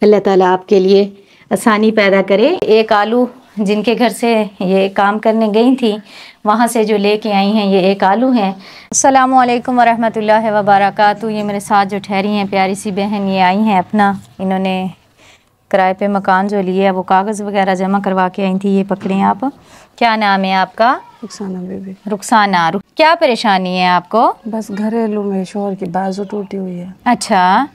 अल्लाह ताला आपके लिए आसानी पैदा करे। एक आलू जिनके घर से ये काम करने गई थी वहाँ से जो लेके आई हैं ये एक आलू हैं। अस्सलामु अलैकुम वरहमतुल्लाहि वबरकातुहू। ये मेरे साथ जो ठहरी हैं प्यारी सी बहन, ये आई हैं अपना, इन्होंने किराए पे मकान जो लिए है वो कागज़ वगैरह जमा करवा के आई थी। ये पकड़ें आप। क्या नाम है आपका? रुखसाना बेबी। रुखसाना। क्या परेशानी है आपको? बस घरेलू में शोहर की बाजू टूटी हुई है। अच्छा।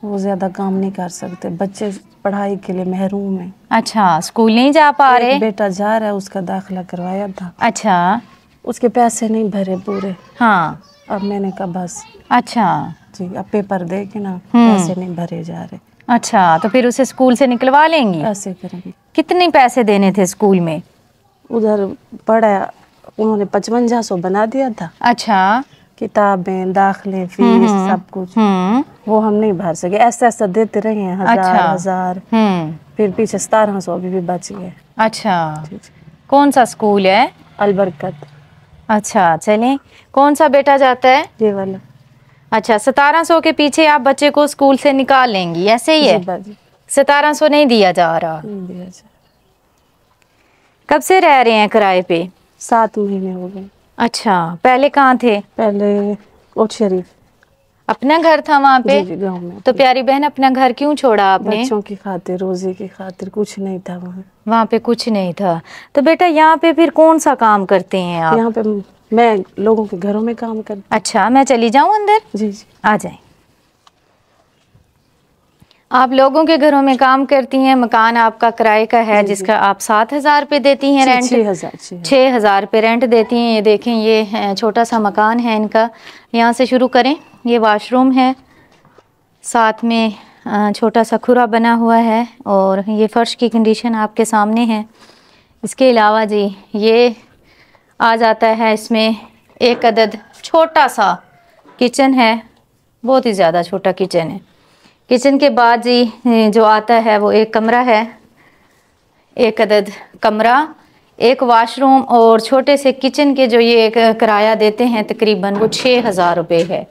वो ज्यादा काम नहीं कर सकते, बच्चे पढ़ाई के लिए महरूम है। अच्छा, स्कूल नहीं जा पा रहे? बेटा जा रहा है, उसका दाखिला करवाया था। अच्छा। उसके पैसे नहीं भरे पूरे। हाँ। अब मैंने कहा बस। अच्छा जी, अब पेपर दे के ना पैसे नहीं भरे जा रहे। अच्छा, तो फिर उसे स्कूल से निकलवा लेंगी? ऐसे करेंगे। कितने पैसे देने थे स्कूल में? उधर पढ़ा उन्होंने 5500 बना दिया था। अच्छा। किताबें, दाखिले, फीस सब कुछ वो हम नहीं भर सके। ऐसा ऐसा देते रहे हैं, हजार फिर पीछे 1700 अभी भी बच गए। अच्छा। कौन सा स्कूल है? अलबरकत। अच्छा, चलें। कौन सा बेटा जाता है? ये वाला। अच्छा, 1700 के पीछे आप बच्चे को स्कूल से निकाल लेंगी, ऐसे ही है? 1700 नहीं दिया जा रहा? कब से रह रहे हैं किराए पे? 7 महीने हो गए। अच्छा, पहले कहाँ थे? पहले कोट शरीफ। अपना घर था वहाँ पे? जी, गाँव में। तो प्यारी बहन, अपना घर क्यों छोड़ा आपने? बच्चों की खातिर, रोजी की खातिर। कुछ नहीं था वहाँ पे कुछ नहीं था। तो बेटा यहाँ पे फिर कौन सा काम करते हैं आप? यहाँ पे मैं लोगों के घरों में काम करती। अच्छा, मैं चली जाऊँ अंदर? जी जी, आ जाए। आप लोगों के घरों में काम करती हैं। मकान आपका किराए का है जिसका आप 7000 रुपये देती हैं रेंट? 6000 रुपये रेंट देती हैं। ये देखें, ये छोटा सा मकान है इनका। यहाँ से शुरू करें। ये वाशरूम है, साथ में छोटा सा खुरा बना हुआ है और ये फ़र्श की कंडीशन आपके सामने है। इसके अलावा जी ये आ जाता है, इसमें एक अदद छोटा सा किचन है, बहुत ही ज़्यादा छोटा किचन है। किचन के बाद जी जो आता है वो एक कमरा है, एक अदद कमरा, एक वाशरूम और छोटे से किचन के जो ये किराया देते हैं तकरीबन वो 6000 रुपये है।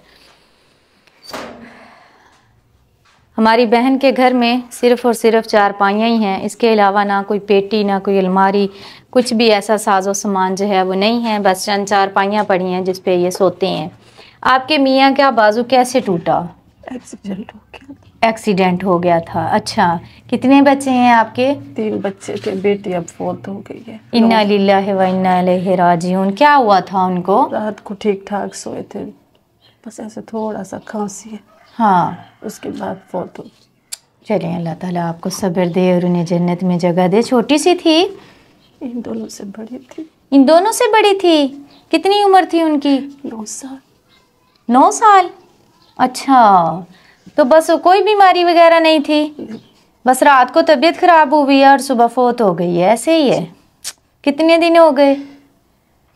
हमारी बहन के घर में सिर्फ़ और सिर्फ चारपाइयाँ ही हैं। इसके अलावा ना कोई पेटी, ना कोई अलमारी, कुछ भी ऐसा साजो सामान जो है वो नहीं है। बस चंद चारपाइयाँ पड़ी हैं जिस पे ये सोते हैं। आपके मियाँ का बाजू कैसे टूटा? एक्सीडेंट हो गया। एक्सीडेंट हो गया था। अच्छा, कितने बच्चे हैं आपके? 3 बच्चे थे, बेटी अब फौत हो गई है। इन्ना लिल्लाहि व इन्ना इलैहि राजिऊन। क्या हुआ था उनको? रात को ठीक ठाक सोए थे, बस ऐसे थोड़ा सा खांसी है। हाँ, उसके बाद फौत हो। चलिए, अल्लाह ताला आपको सब्र दे और उन्हें जन्नत में जगह दे। छोटी सी थी? इन दोनों से बड़ी थी। इन दोनों से बड़ी थी? कितनी उम्र थी उनकी? 9 साल। 9 साल? अच्छा, तो बस कोई बीमारी वगैरह नहीं थी, बस रात को तबीयत ख़राब हुई है और सुबह फौत हो गई है, ऐसे ही है? कितने दिन हो गए?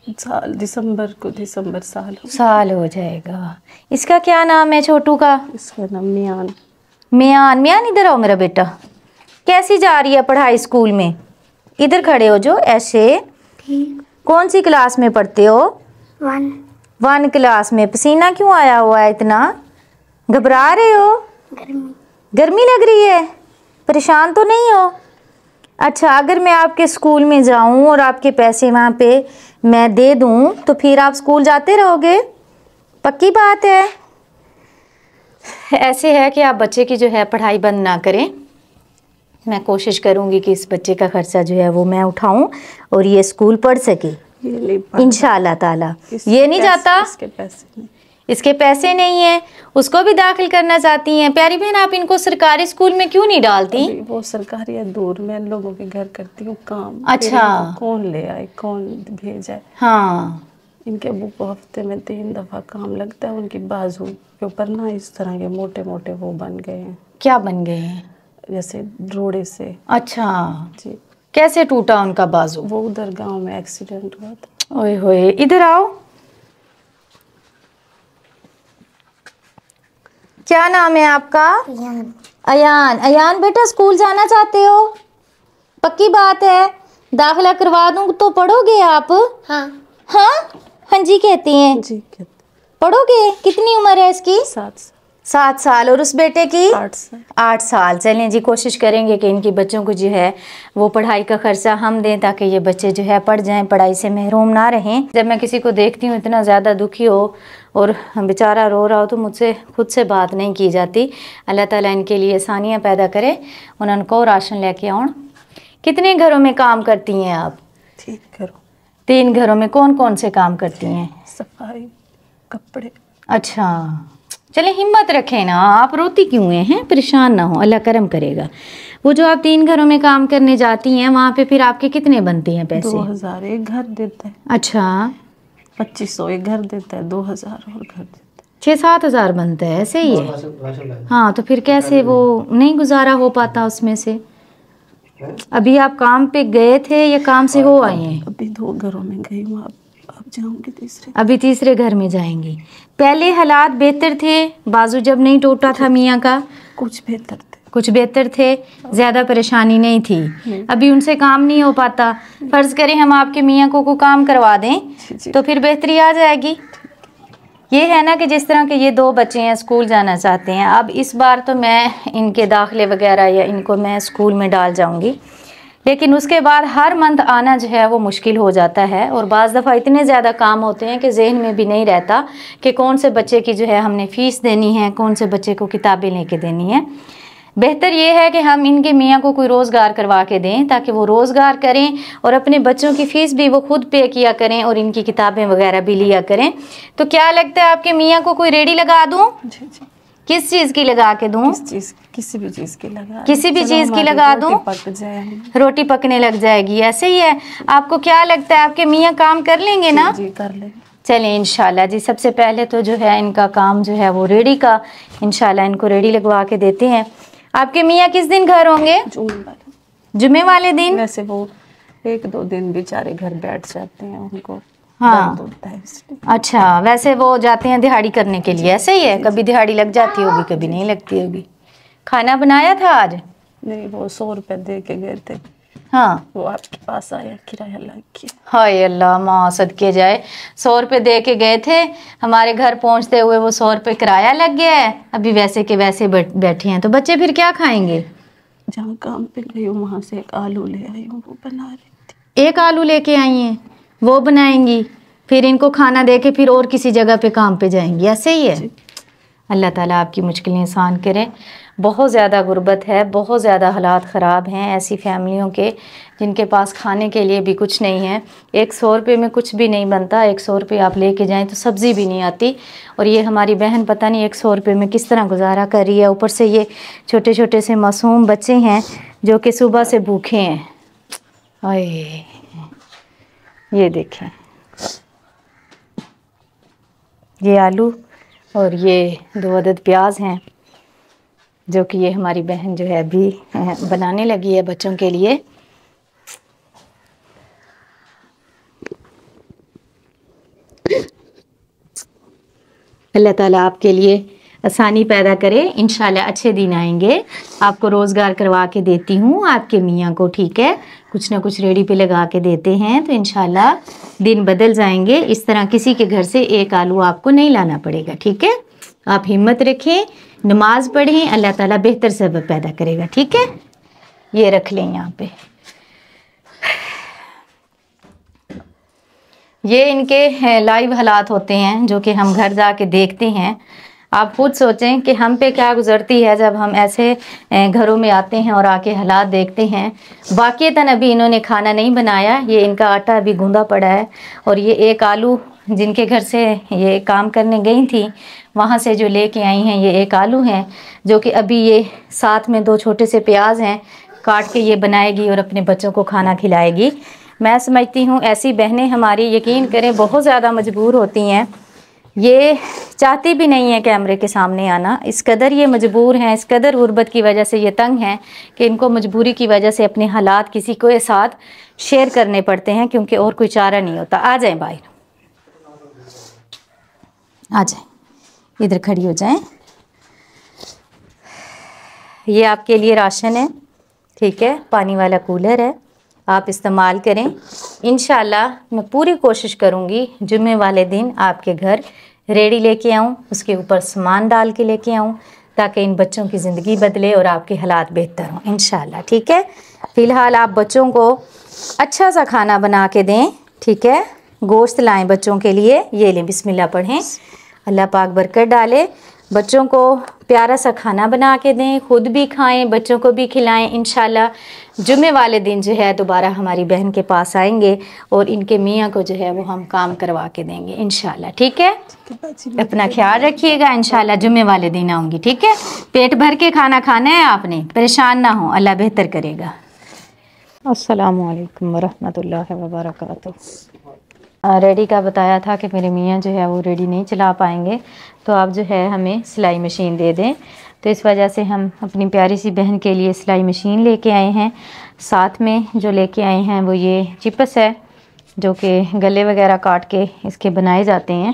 साल, दिसंबर साल हो जाएगा। इसका क्या नाम है छोटू का? इसका नाम मियान। मियान। मियान, इधर आओ मेरा बेटा। कैसी जा रही है पढ़ाई स्कूल में? इधर खड़े हो जो, ऐसे। कौन सी क्लास में पढ़ते हो? 1 क्लास में। पसीना क्यों आया हुआ है इतना? घबरा रहे हो? गर्मी लग रही है? परेशान तो नहीं हो? अच्छा, अगर मैं आपके स्कूल में जाऊं और आपके पैसे वहाँ पे मैं दे दूं तो फिर आप स्कूल जाते रहोगे? पक्की बात है? ऐसे है कि आप बच्चे की जो है पढ़ाई बंद ना करें। मैं कोशिश करूंगी कि इस बच्चे का खर्चा जो है वो मैं उठाऊं और ये स्कूल पढ़ सके इंशाअल्लाह ताला। ये नहीं जाता? इसके पैसे नहीं है, उसको भी दाखिल करना चाहती हैं। प्यारी बहन, आप इनको सरकारी स्कूल में क्यों नहीं डालती? वो सरकारी है, दूर। मैं लोगों के घर करती हूँ काम। अच्छा, कौन ले आए, कौन भेजाए? हाँ, इनके अबू को हफ्ते में 3 दफा काम लगता है। उनकी बाजू के ऊपर ना इस तरह के मोटे मोटे वो बन गए हैं। क्या बन गए हैं? जैसे रोड़े से। अच्छा जी। कैसे टूटा उनका बाजू? वो उधर गांव में एक्सीडेंट हुआ था। ओए होए, इधर आओ। क्या नाम है आपका? अयान। अयान बेटा, स्कूल जाना चाहते हो? पक्की बात है? दाखिला करवा दूं तो पढ़ोगे आप? हाँ। हाँ, हाँ जी कहती हैं। जी कहते। पढ़ोगे? कितनी उम्र है इसकी? 7 साल। 7 साल। और उस बेटे की 8 साल। 8 साल। चलें जी, कोशिश करेंगे कि इनके बच्चों को जो है वो पढ़ाई का खर्चा हम दें, ताकि ये बच्चे जो है पढ़ जाएं, पढ़ाई से महरूम ना रहें। जब मैं किसी को देखती हूँ इतना ज़्यादा दुखी हो और बेचारा रो रहा हो, तो मुझसे खुद से बात नहीं की जाती। अल्लाह ताला इनके लिए आसानियाँ पैदा करे, उनको राशन लेके आउं। कितने घरों में काम करती हैं आप? 3 घरों में कौन कौन से काम करती हैं? सफाई, कपड़े। अच्छा, चले हिम्मत रखें ना, आप रोती क्यों हैं? परेशान ना हो, अल्लाह करम करेगा। वो जो आप 3 घरों में काम करने जाती हैं, वहाँ पे फिर आपके कितने बनते हैं पैसे? 2000 एक घर देता है। अच्छा, 2500 एक घर देता है, 2000 और घर देता है, 6-7 हज़ार बनता है, ऐसे ही है। हाँ, तो फिर कैसे वो नहीं गुजारा हो पाता उसमें से? अभी आप काम पे गए थे या काम से हो आए हैं? अभी 2 घरों में गई हूँ, अब जाऊंगी तीसरे। अभी तीसरे घर में जाएंगी। पहले हालात बेहतर थे, बाजू जब नहीं टूटा था मियाँ का? कुछ बेहतर थे, कुछ बेहतर थे, ज़्यादा परेशानी नहीं थी। अभी उनसे काम नहीं हो पाता। फ़र्ज़ करें हम आपके मियाँ को काम करवा दें तो फिर बेहतरी आ जाएगी। ये है ना कि जिस तरह के ये 2 बच्चे हैं स्कूल जाना चाहते हैं, अब इस बार तो मैं इनके दाखिले वगैरह या इनको मैं स्कूल में डाल जाऊंगी, लेकिन उसके बाद हर मंथ आना जो है वो मुश्किल हो जाता है। और बाज़ दफ़ा इतने ज़्यादा काम होते हैं कि जहन में भी नहीं रहता कि कौन से बच्चे की जो है हमने फ़ीस देनी है, कौन से बच्चे को किताबें लेके देनी है। बेहतर ये है कि हम इनके मियाँ को कोई रोज़गार करवा के दें, ताकि वो रोज़गार करें और अपने बच्चों की फ़ीस भी वो खुद पे किया करें और इनकी किताबें वगैरह भी लिया करें। तो क्या लगता है आपके मियाँ को कोई रेडी लगा दूँ? जी जी। किस चीज़ की लगा के दूँ? किसी भी चीज़ की लगा, किसी भी चीज़ की लगा दूँ, रोटी पकने लग जाएगी। ऐसे ही है। आपको क्या लगता है आपके मियाँ काम कर लेंगे ना? जी कर लेंगे। चलें इंशाल्लाह जी। सबसे पहले तो जो है इनका काम जो है वो रेडी का, इंशाल्लाह इनको रेडी लगवा के देते हैं। आपके मियाँ किस दिन घर होंगे? जुमे वाले दिन। वैसे वो 1-2 दिन बेचारे घर बैठ जाते हैं, उनको हाँ होता है इसलिए। अच्छा, वैसे वो जाते हैं दिहाड़ी करने के लिए, ऐसे ही है? कभी दिहाड़ी लग जाती होगी, कभी नहीं लगती होगी। खाना बनाया था आज? नहीं, वो 100 रुपए दे के गए थे। हाँ, वो आपके पास आया, किराया लग गया। हाय अल्लाह, माँ सदके जाए। 100 रुपये दे के गए थे, हमारे घर पहुंचते हुए वो 100 रुपये किराया लग गया है। अभी वैसे के वैसे बैठे हैं, तो बच्चे फिर क्या खाएंगे? जहाँ काम पे गई हूँ वहाँ से एक आलू ले आई हूँ, वो बना रही थी। 1 आलू लेके आई हैं, वो बनाएंगी, फिर इनको खाना दे के फिर और किसी जगह पे काम पे जाएंगी, ऐसे ही है? अल्लाह ताला आपकी मुश्किलें आसान करे। बहुत ज़्यादा गुर्बत है, बहुत ज़्यादा हालात ख़राब हैं ऐसी फैमिलियों के जिनके पास खाने के लिए भी कुछ नहीं है। 100 रुपये में कुछ भी नहीं बनता। 100 रुपये आप लेके जाएं तो सब्ज़ी भी नहीं आती। और ये हमारी बहन पता नहीं 100 रुपये में किस तरह गुजारा कर रही है। ऊपर से ये छोटे छोटे से मासूम बच्चे हैं जो कि सुबह से भूखे हैं। आए, ये देखें, ये आलू और ये 2 अदद प्याज हैं जो कि ये हमारी बहन जो है अभी बनाने लगी है बच्चों के लिए। अल्लाह ताला आपके लिए आसानी पैदा करे, इंशाल्लाह अच्छे दिन आएंगे। आपको रोज़गार करवा के देती हूँ आपके मियाँ को, ठीक है? कुछ ना कुछ रेडी पे लगा के देते हैं तो इंशाल्लाह दिन बदल जाएंगे। इस तरह किसी के घर से 1 आलू आपको नहीं लाना पड़ेगा, ठीक है? आप हिम्मत रखें, नमाज पढ़ें, अल्लाह ताला बेहतर सबब पैदा करेगा, ठीक है? ये रख लें यहाँ पे। ये इनके लाइव हालात होते हैं जो कि हम घर जाके देखते हैं। आप खुद सोचें कि हम पे क्या गुजरती है जब हम ऐसे घरों में आते हैं और आके हालात देखते हैं। वाक़ईतन अभी इन्होंने खाना नहीं बनाया, ये इनका आटा अभी गूंदा पड़ा है। और ये 1 आलू जिनके घर से ये काम करने गई थी वहाँ से जो लेके आई हैं, ये 1 आलू हैं जो कि अभी ये साथ में 2 छोटे से प्याज हैं, काट के ये बनाएगी और अपने बच्चों को खाना खिलाएगी। मैं समझती हूँ ऐसी बहनें हमारी, यकीन करें, बहुत ज़्यादा मजबूर होती हैं। ये चाहती भी नहीं है कैमरे के सामने आना, इस कदर ये मजबूर हैं, इस कदर गुर्बत की वजह से ये तंग हैं कि इनको मजबूरी की वजह से अपने हालात किसी के साथ शेयर करने पड़ते हैं, क्योंकि और कोई चारा नहीं होता। आ जाएं बाहर, आ जाएं, इधर खड़ी हो जाएं। ये आपके लिए राशन है, ठीक है? पानी वाला कूलर है, आप इस्तेमाल करें। इंशाल्लाह मैं पूरी कोशिश करूँगी जुम्मे वाले दिन आपके घर रेडी लेके आऊँ, उसके ऊपर सामान डाल के लेके आऊँ, ताकि इन बच्चों की ज़िंदगी बदले और आपके हालात बेहतर हों इंशाल्लाह। ठीक है, फ़िलहाल आप बच्चों को अच्छा सा खाना बना के दें। ठीक है, गोश्त लाएं बच्चों के लिए, ये लें, बिस्मिल्लाह पढ़ें, अल्लाह पाक बरकत डाले। बच्चों को प्यारा सा खाना बना के दें, खुद भी खाएं, बच्चों को भी खिलाएं। इंशाल्लाह जुमे वाले दिन जो है दोबारा हमारी बहन के पास आएंगे और इनके मियाँ को जो है वो हम काम करवा के देंगे इंशाल्लाह। ठीक है, अपना ख्याल रखिएगा, इंशाल्लाह जुमे वाले दिन आऊँगी। ठीक है, पेट भर के खाना खाना है आपने, परेशान ना हो, अल्लाह बेहतर करेगा। अस्सलामु अलैकुम वरहमतुल्लाहि वबरकातुहू। रेडी का बताया था कि मेरे मियाँ जो है वो रेडी नहीं चला पाएंगे, तो आप जो है हमें सिलाई मशीन दे दें। तो इस वजह से हम अपनी प्यारी सी बहन के लिए सिलाई मशीन लेके आए हैं। साथ में जो लेके आए हैं वो ये चिप्स है, जो कि गले वगैरह काट के इसके बनाए जाते हैं,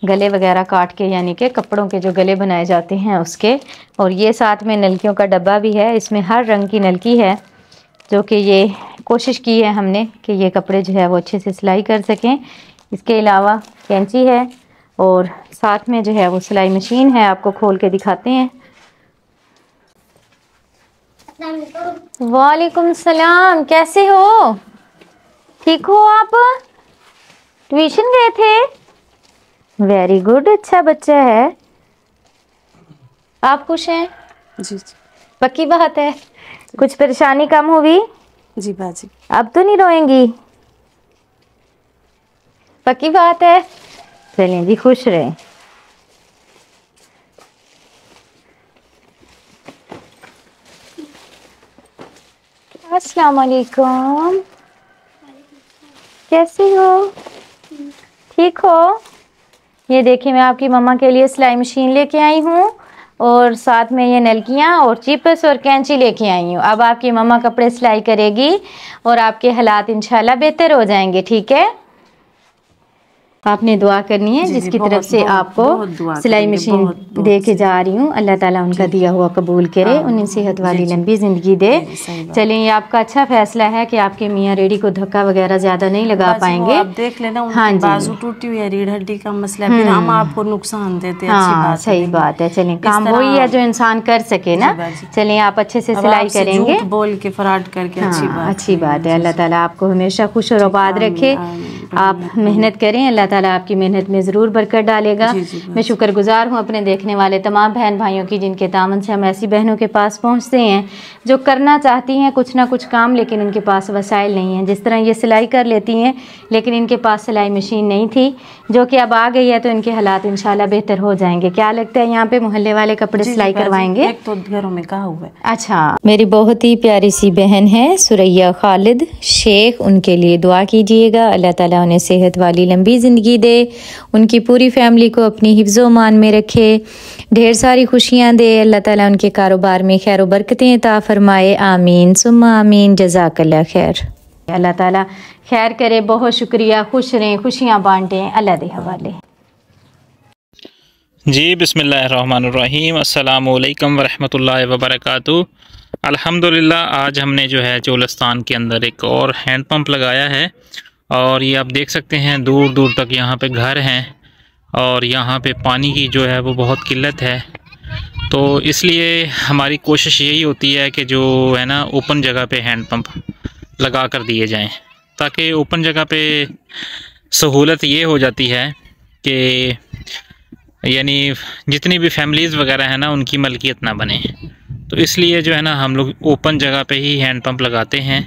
गले वगैरह काट के, यानी कि कपड़ों के जो गले बनाए जाते हैं उसके। और ये साथ में नलकियों का डब्बा भी है, इसमें हर रंग की नलकी है, जो कि ये कोशिश की है हमने कि ये कपड़े जो है वो अच्छे से सिलाई कर सकें। इसके अलावा कैंची है और साथ में जो है वो सिलाई मशीन है, आपको खोल के दिखाते हैं। वालेकुम सलाम, कैसे हो? ठीक हो आप? ट्यूशन गए थे? वेरी गुड, अच्छा बच्चा है। आप खुश हैं? जी। पक्की बात है, कुछ परेशानी कम हुई? जी बाजी। अब तो नहीं रोएंगी? पक्की बात है? चलें जी, खुश रहें। अस्सलाम वालेकुम, कैसी हो? ठीक हो? ये देखिए, मैं आपकी मम्मा के लिए सिलाई मशीन लेके आई हूँ और साथ में ये नलकियाँ और चिप्स और कैंची लेके आई हूँ। अब आपकी मम्मा कपड़े सिलाई करेगी और आपके हालात इंशाल्लाह बेहतर हो जाएंगे। ठीक है, आपने दुआ करनी है, जिसकी तरफ से आपको सिलाई मशीन दे के जा रही हूँ। अल्लाह ताला उनका दिया हुआ कबूल करे, उन्हें सेहत वाली लंबी ज़िंदगी दे। चलें, ये आपका अच्छा फैसला है कि आपके मियाँ रेडी को धक्का वगैरह ज़्यादा नहीं लगा पाएंगे। आप देख लेना, हाँ, बाजू टूटी हुई है, रीढ़ हड्डी का मसला है, फिर हम आपको नुकसान देते हैं। हाँ, सही बात है। चलें, काम वही है जो इंसान कर सके ना। चलें, आप अच्छे से सिलाई करेंगे, बोल के फराड करके। अच्छी बात है। अल्लाह ताला आपको हमेशा खुश और आबाद रखे। आप मेहनत करें, अल्लाह ताला आपकी मेहनत में ज़रूर बरकत डालेगा। मैं शुक्रगुजार हूँ अपने देखने वाले तमाम बहन भाइयों की, जिनके दामन से हम ऐसी बहनों के पास पहुँचते हैं जो करना चाहती हैं कुछ ना कुछ काम, लेकिन उनके पास वसाइल नहीं हैं। जिस तरह ये सिलाई कर लेती हैं, लेकिन इनके पास सिलाई मशीन नहीं थी, जो कि अब आ गई है, तो इनके हालात इंशाल्लाह बेहतर हो जाएंगे। क्या लगता है, यहाँ पे मोहल्ले वाले कपड़े सिलाई करवाएंगे? एक तो घरों में कहा हुआ है। अच्छा, मेरी बहुत ही प्यारी सी बहन है सुरैया खालिद शेख, उनके लिए दुआ कीजिएगा। अल्लाह ताला उन्हें सेहत वाली लंबी ज़िंदगी दे, उनकी पूरी फैमिली को अपनी हिफ्ज़ो मान में रखे, ढेर सारी खुशियाँ दे। अल्लाह ताला उनके कारोबार में खैर बरकतें अता फरमाए। आमीन सुम्मा आमीन, जज़ाकल्लाह खैर। अल्लाह ताला खैर करे। बहुत शुक्रिया, खुश रहें, खुशियाँ बांटें, अल्लाह दे हवाले। जी, बिस्मिल्लाहिर्रहमानिर्रहीम, अस्सलामु अलैकुम वरहमतुल्लाहि वबरकातुहू। अल्हम्दुलिल्लाह, आज हमने जो है चोलस्तान के अंदर एक और हैंड पंप लगाया है, और ये आप देख सकते हैं दूर दूर तक यहाँ पे घर हैं, और यहाँ पे पानी की जो है वो बहुत किल्लत है। तो इसलिए हमारी कोशिश यही होती है कि जो है ना, ओपन जगह पे हैंड पंप लगा कर दिए जाएं, ताकि ओपन जगह पे सहूलत ये हो जाती है कि यानी जितनी भी फैमिलीज़ वगैरह है ना, उनकी मलकियत ना बने। तो इसलिए जो है ना, हम लोग ओपन जगह पे ही हैंड पंप लगाते हैं,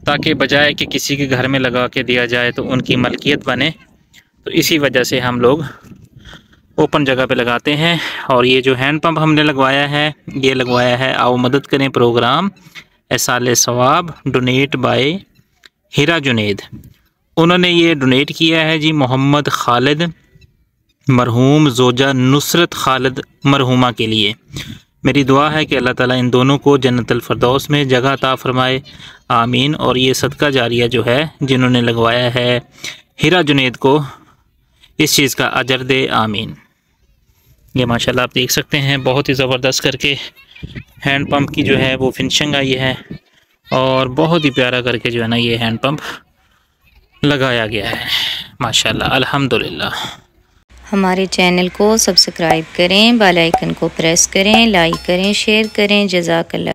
ताकि बजाय कि किसी के घर में लगा के दिया जाए तो उनकी मलकियत बने। तो इसी वजह से हम लोग ओपन जगह पे लगाते हैं। और ये जो हैंड पंप हमने लगवाया है, ये लगवाया है आओ मदद करें प्रोग्राम एसाले सवाब, डोनेट बाय हीरा जुनेद। उन्होंने ये डोनेट किया है जी मोहम्मद खालिद मरहूम जोजा नुसरत खालिद मरहूमा के लिए। मेरी दुआ है कि अल्लाह ताला इन दोनों को जन्नतुल फिरदौस में जगह अता फरमाए, आमीन। और ये सदका जारिया जो है जिन्होंने लगवाया है हीरा जुनेद को, इस चीज़ का अजर दे, आमीन। ये माशाल्लाह आप देख सकते हैं, बहुत ही ज़बरदस्त करके हैंड पंप की जो है वो फिनिशिंग आई है, और बहुत ही प्यारा करके जो है ना ये हैंड पंप लगाया गया है, माशाल्लाह, अल्हम्दुलिल्लाह। हमारे चैनल को सब्सक्राइब करें, बेल आइकन को प्रेस करें, लाइक करें, शेयर करें। जज़ाकल्लाह।